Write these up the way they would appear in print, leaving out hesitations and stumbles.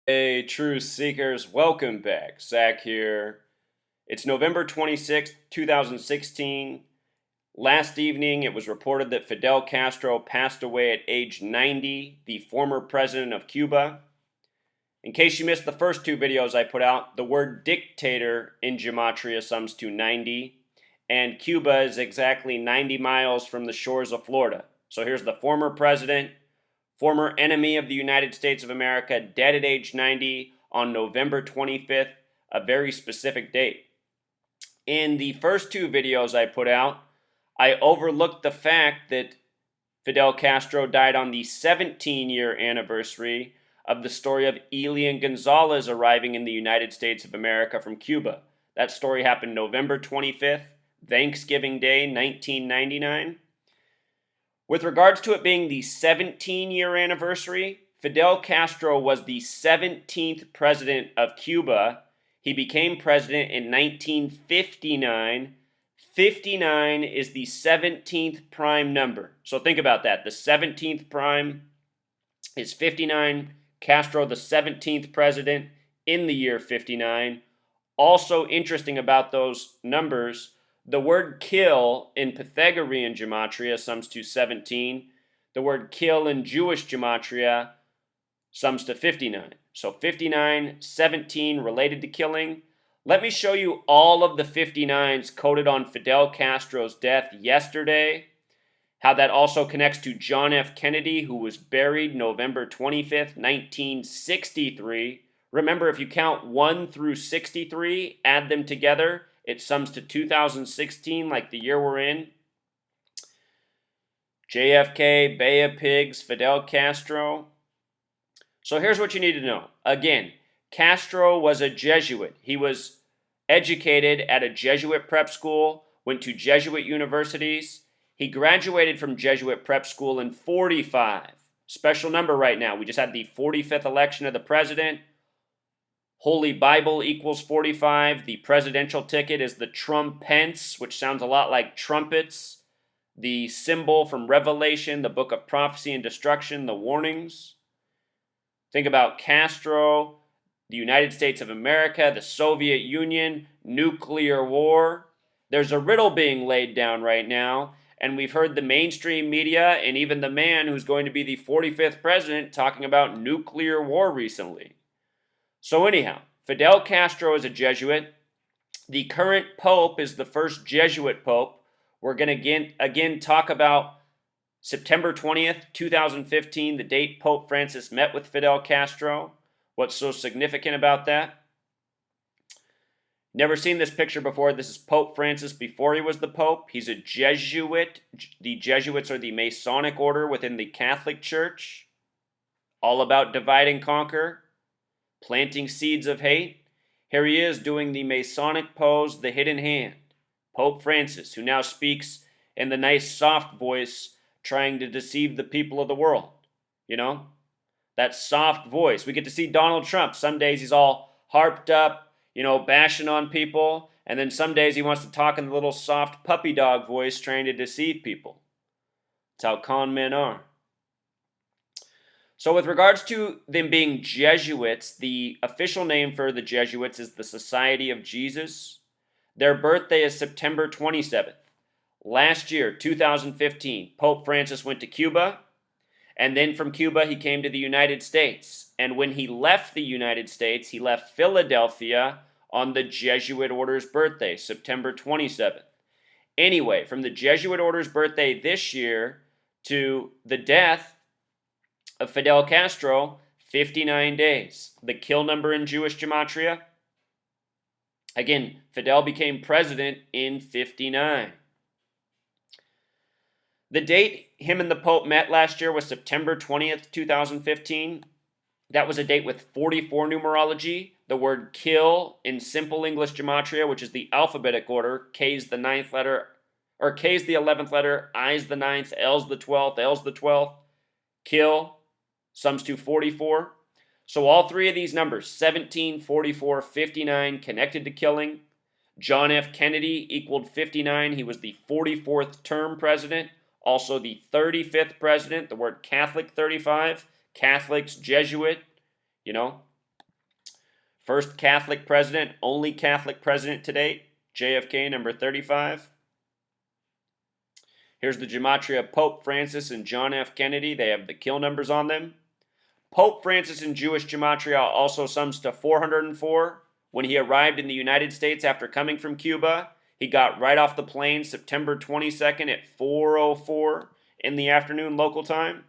Hey, truth seekers, welcome back. Zach here. It's November 26th, 2016. Last evening, it was reported that Fidel Castro passed away at age 90, the former president of Cuba. In case you missed the first two videos I put out, the word dictator in Gematria sums to 90, and Cuba is exactly 90 miles from the shores of Florida. So here's the former president, former enemy of the United States of America, dead at age 90 on November 25th, a very specific date. In the first two videos I put out, I overlooked the fact that Fidel Castro died on the 17-year anniversary of the story of Elian Gonzalez arriving in the United States of America from Cuba. That story happened November 25th, Thanksgiving Day, 1999. With regards to it being the 17-year anniversary, Fidel Castro was the 17th president of Cuba. He became president in 1959. 59 is the 17th prime number. So think about that. The 17th prime is 59. Castro, the 17th president in the year 59. Also interesting about those numbers, the word kill in Pythagorean gematria sums to 17. The word kill in Jewish gematria sums to 59. So 59, 17 related to killing. Let me show you all of the 59s coded on Fidel Castro's death yesterday. How that also connects to John F. Kennedy, who was buried November 25th, 1963. Remember, if you count 1 through 63, add them together, it sums to 2016, like the year we're in. JFK, Bay of Pigs, Fidel Castro. So here's what you need to know. Again, Castro was a Jesuit. He was educated at a Jesuit prep school, went to Jesuit universities. He graduated from Jesuit prep school in 45. Special number right now. We just had the 45th election of the president. Holy Bible equals 45. The presidential ticket is the Trump-Pence, which sounds a lot like trumpets. The symbol from Revelation, the book of prophecy and destruction, the warnings. Think about Castro, the United States of America, the Soviet Union, nuclear war. There's a riddle being laid down right now, and we've heard the mainstream media and even the man who's going to be the 45th president talking about nuclear war recently. So anyhow, Fidel Castro is a Jesuit. The current pope is the first Jesuit pope. We're going to again talk about September 20th, 2015, the date Pope Francis met with Fidel Castro. What's so significant about that? Never seen this picture before. This is Pope Francis before he was the Pope. He's a Jesuit. The Jesuits are the Masonic order within the Catholic Church. All about divide and conquer, planting seeds of hate. Here he is doing the Masonic pose, the hidden hand. Pope Francis, who now speaks in the nice soft voice trying to deceive the people of the world. You know? That soft voice. We get to see Donald Trump. Some days he's all harped up, bashing on people. And then some days he wants to talk in the little soft puppy dog voice trying to deceive people. That's how con men are. So with regards to them being Jesuits, the official name for the Jesuits is the Society of Jesus. Their birthday is September 27th. Last year, 2015, Pope Francis went to Cuba, and then from Cuba he came to the United States. And when he left the United States, he left Philadelphia on the Jesuit order's birthday, September 27th. Anyway, from the Jesuit order's birthday this year to the death of Fidel Castro, 59 days. The kill number in Jewish gematria? Again, Fidel became president in 59. The date him and the Pope met last year was September 20th, 2015. That was a date with 44 numerology. The word kill in simple English gematria, which is the alphabetic order, K's the 9th letter, or K's the 11th letter, I's the 9th, L's the 12th, L's the 12th. Kill sums to 44. So all three of these numbers, 17, 44, 59, connected to killing. John F. Kennedy equaled 59. He was the 44th term president. Also the 35th president, the word Catholic 35, Catholics, Jesuit, First Catholic president, only Catholic president to date, JFK, number 35. Here's the Gematria of Pope Francis and John F. Kennedy. They have the kill numbers on them. Pope Francis in Jewish Gematria also sums to 404. When he arrived in the United States after coming from Cuba, he got right off the plane September 22nd at 4:04 in the afternoon local time.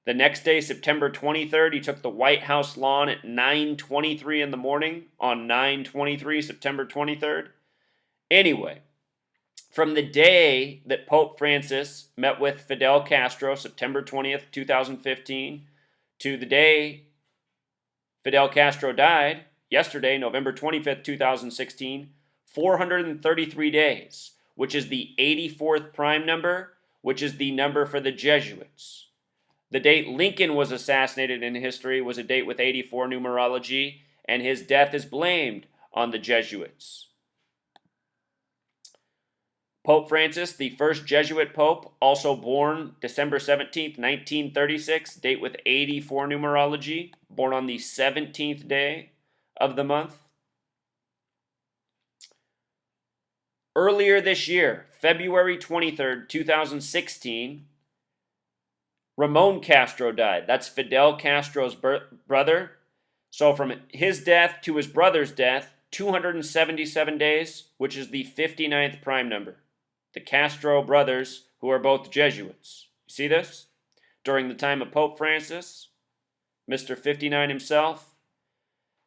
The next day, September 23rd, he took the White House lawn at 9:23 in the morning on 9/23, September 23rd. Anyway, from the day that Pope Francis met with Fidel Castro, September 20th, 2015, to the day Fidel Castro died, yesterday, November 25th, 2016, 433 days, which is the 84th prime number, which is the number for the Jesuits. The date Lincoln was assassinated in history was a date with 84 numerology, and his death is blamed on the Jesuits. Pope Francis, the first Jesuit pope, also born December 17th, 1936, date with 84 numerology, born on the 17th day of the month. Earlier this year, February 23rd, 2016, Ramon Castro died. That's Fidel Castro's brother. So from his death to his brother's death, 277 days, which is the 59th prime number. The Castro brothers, who are both Jesuits. You see this? During the time of Pope Francis, Mr. 59 himself.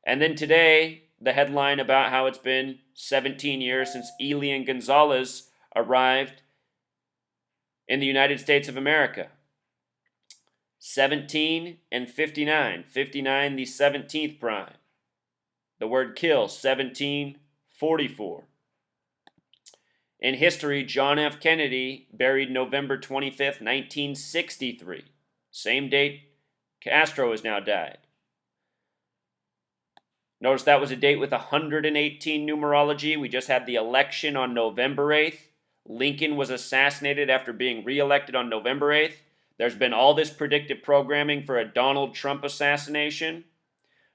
And then today, the headline about how it's been 17 years since Elian Gonzalez arrived in the United States of America. 17 and 59. 59, the 17th prime. The word kill, 1744. In history, John F. Kennedy, buried November 25th, 1963. Same date Castro has now died. Notice that was a date with 118 numerology. We just had the election on November 8th. Lincoln was assassinated after being reelected on November 8th. There's been all this predictive programming for a Donald Trump assassination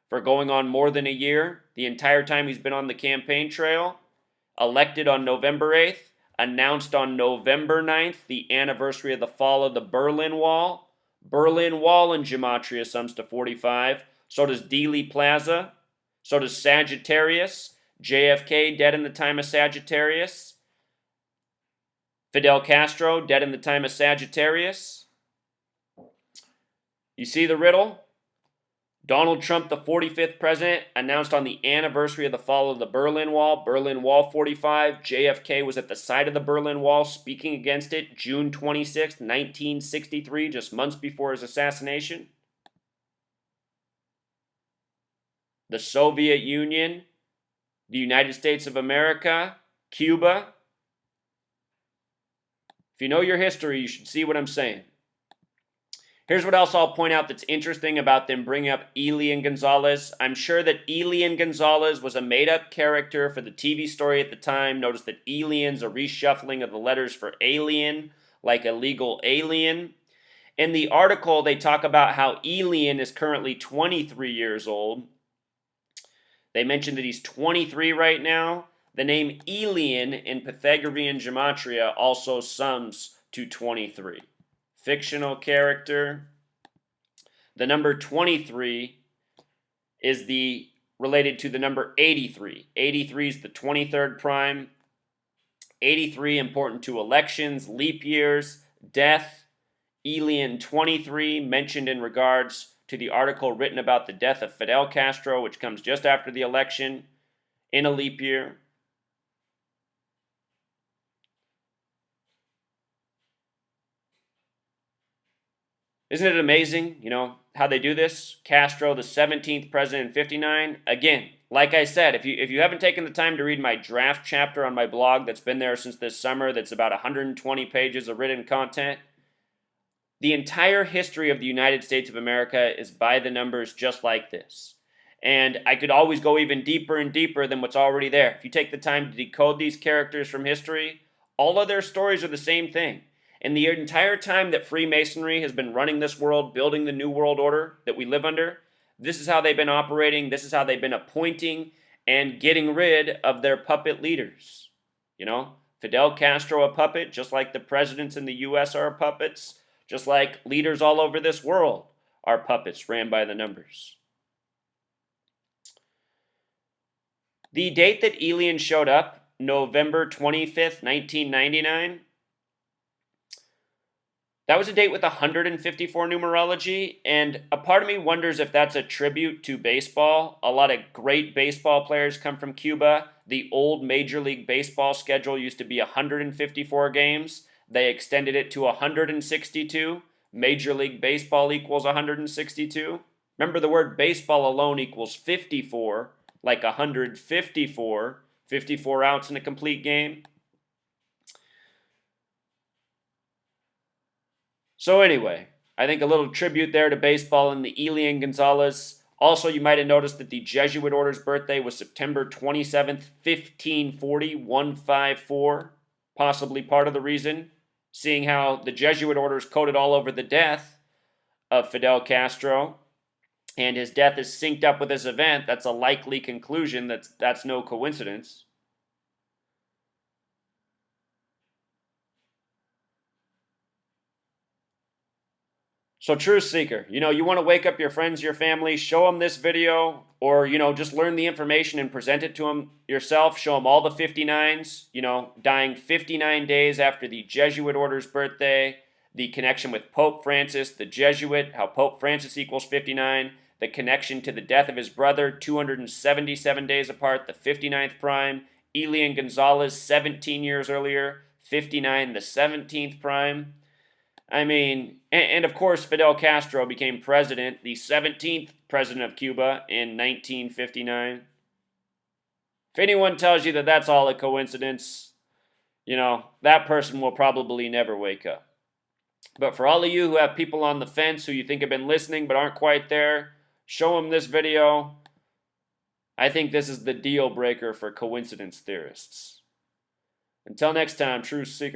for going on more than a year, the entire time he's been on the campaign trail. Elected on November 8th, announced on November 9th, the anniversary of the fall of the Berlin Wall. Berlin Wall in Gematria sums to 45. So does Dealey Plaza. So does Sagittarius. JFK, dead in the time of Sagittarius. Fidel Castro, dead in the time of Sagittarius. You see the riddle? Donald Trump, the 45th president, announced on the anniversary of the fall of the Berlin Wall, Berlin Wall 45. JFK was at the side of the Berlin Wall speaking against it June 26, 1963, just months before his assassination. The Soviet Union, the United States of America, Cuba. If you know your history, you should see what I'm saying. Here's what else I'll point out that's interesting about them bringing up Elian Gonzalez. I'm sure that Elian Gonzalez was a made-up character for the TV story at the time. Notice that Elian's a reshuffling of the letters for alien, like illegal alien. In the article, they talk about how Elian is currently 23 years old. They mention that he's 23 right now. The name Elian in Pythagorean Gematria also sums to 23. Fictional character. The number 23 is related to the number 83. 83 is the 23rd prime. 83 important to elections, leap years, death. Elian 23 mentioned in regards to the article written about the death of Fidel Castro, which comes just after the election in a leap year. Isn't it amazing, how they do this? Castro, the 17th president in 59. Again, like I said, if you haven't taken the time to read my draft chapter on my blog that's been there since this summer, that's about 120 pages of written content, the entire history of the United States of America is by the numbers just like this. And I could always go even deeper and deeper than what's already there. If you take the time to decode these characters from history, all of their stories are the same thing. And the entire time that Freemasonry has been running this world, building the new world order that we live under, This is how they've been operating. This is how they've been appointing and getting rid of their puppet leaders. You know, Fidel Castro a puppet, just like the presidents in the U.S. are puppets, just like leaders all over this world are puppets ran by the numbers. The date that Elian showed up, November 25th, 1999, that was a date with 154 numerology, and a part of me wonders if that's a tribute to baseball. A lot of great baseball players come from Cuba. The old Major League Baseball schedule used to be 154 games. They extended it to 162. Major League Baseball equals 162. Remember, the word baseball alone equals 54, like 154, 54 outs in a complete game. So anyway, I think a little tribute there to baseball and the Elian Gonzalez. Also, you might have noticed that the Jesuit order's birthday was September 27th, 1540, 154. Possibly part of the reason, seeing how the Jesuit orders coded all over the death of Fidel Castro, and his death is synced up with this event. That's a likely conclusion. That's no coincidence. So, Truth Seeker, you want to wake up your friends, your family, show them this video, or, just learn the information and present it to them yourself. Show them all the 59s, dying 59 days after the Jesuit order's birthday, the connection with Pope Francis, the Jesuit, how Pope Francis equals 59, the connection to the death of his brother, 277 days apart, the 59th prime, Elian Gonzalez, 17 years earlier, 59, the 17th prime. I mean, and of course, Fidel Castro became president, the 17th president of Cuba in 1959. If anyone tells you that that's all a coincidence, that person will probably never wake up. But for all of you who have people on the fence who you think have been listening but aren't quite there, show them this video. I think this is the deal breaker for coincidence theorists. Until next time, Truth Seeker.